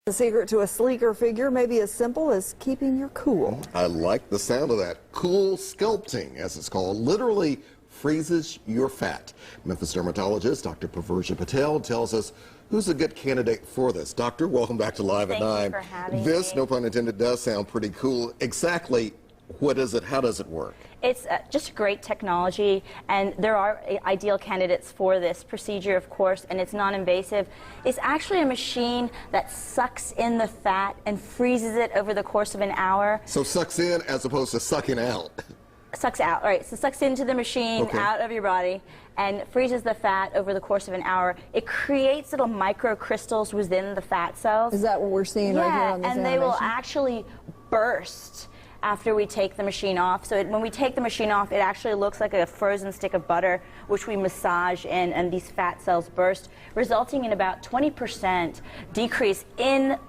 The secret to a sleeker figure may be as simple as keeping your cool. I like the sound of that. CoolSculpting, as it's called, literally freezes your fat. Memphis dermatologist Dr. Purvisha Patel tells us who's a good candidate for this. Doctor, welcome back to Live at 9. Thank you for having This, me. no pun intended, does sound pretty cool. Exactly what is it? How does it work? It's just great technology, and there are ideal candidates for this procedure, of course, and it's non-invasive. It's actually a machine that sucks in the fat and freezes it over the course of an hour. So sucks in as opposed to sucking out. Sucks out, right? So sucks into the machine, out of your body, and freezes the fat over the course of an hour. It creates little microcrystals within the fat cells. Is that what we're seeing right here on this and they will actually burst after we take the machine off. So when we take the machine off, it actually looks like a frozen stick of butter, which we massage in, and these fat cells burst, resulting in about 20% decrease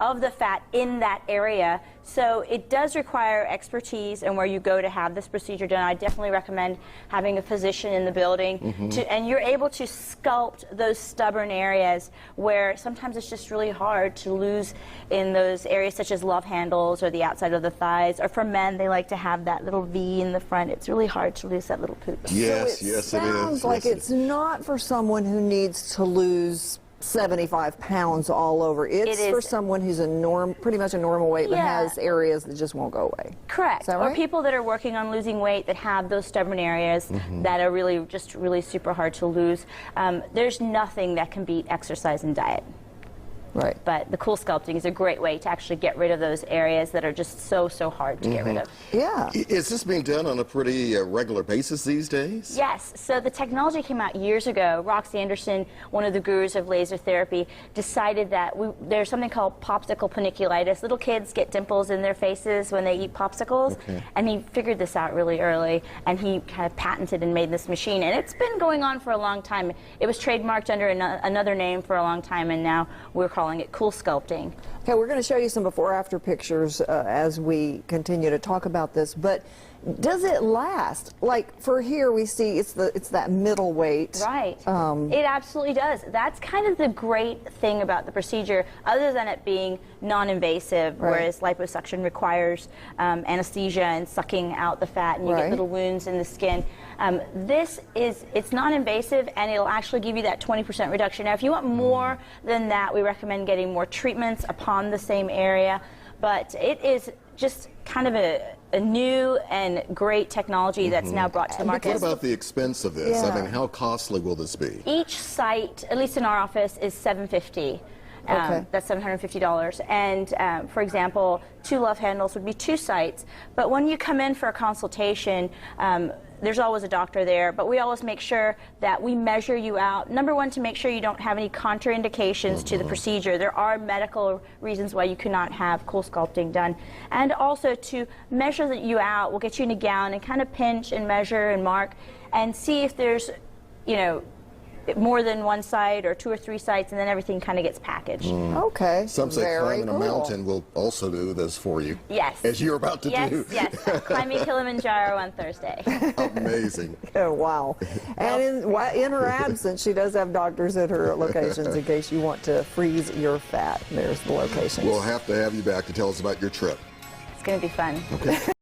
of the fat in that area. So it does require expertise and where you go to have this procedure done. I definitely recommend having a physician in the building, and you're able to sculpt those stubborn areas where sometimes it's just really hard to lose in those areas such as love handles or the outside of the thighs, or for men, they like to have that little V in the front. It's really hard to lose that little poop. Yes, so yes, it is. Sounds like it's not for someone who needs to lose 75 pounds all over. It's for someone who's pretty much a normal weight, but has areas that just won't go away. Correct. Is that right? Or people that are working on losing weight that have those stubborn areas that are really super hard to lose. There's nothing that can beat exercise and diet. Right. But the CoolSculpting is a great way to actually get rid of those areas that are just so hard to get rid of. Yeah. Is this being done on a pretty regular basis these days? Yes. So the technology came out years ago. Roxy Anderson, one of the gurus of laser therapy, decided that there's something called popsicle paniculitis. Little kids get dimples in their faces when they eat popsicles, and he figured this out really early, and he kind of patented and made this machine. And it's been going on for a long time. It was trademarked under another name for a long time, and now we're calling it CoolSculpting. Okay, we're going to show you some before-after pictures as we continue to talk about this, but does it last? Like for here we see it's that middle weight. Right. It absolutely does. That's kind of the great thing about the procedure, other than it being non-invasive, whereas liposuction requires anesthesia and sucking out the fat, and you get little wounds in the skin. It's non-invasive, and it'll actually give you that 20% reduction. Now, if you want more than that, we recommend getting more treatments upon the same area, but it is just kind of a new and great technology that's now brought to the market. What about the expense of this? I mean, how costly will this be? Each site, at least in our office, is $750. That's $750. And for example, 2 love handles would be 2 sites. But when you come in for a consultation, there's always a doctor there, but we always make sure that we measure you out. Number one, to make sure you don't have any contraindications to the procedure. There are medical reasons why you cannot have CoolSculpting done. And also to measure you out, we'll get you in a gown and kind of pinch and measure and mark and see if there's, more than one site or 2 or 3 sites, and then everything kind of gets packaged. Okay. Some say climbing a mountain will also do this for you. Yes. As you're about to do. Yes, climbing Kilimanjaro on Thursday. Amazing. Oh, wow. And in her absence, she does have doctors at her locations in case you want to freeze your fat. There's the location. We'll have to have you back to tell us about your trip. It's going to be fun. Okay.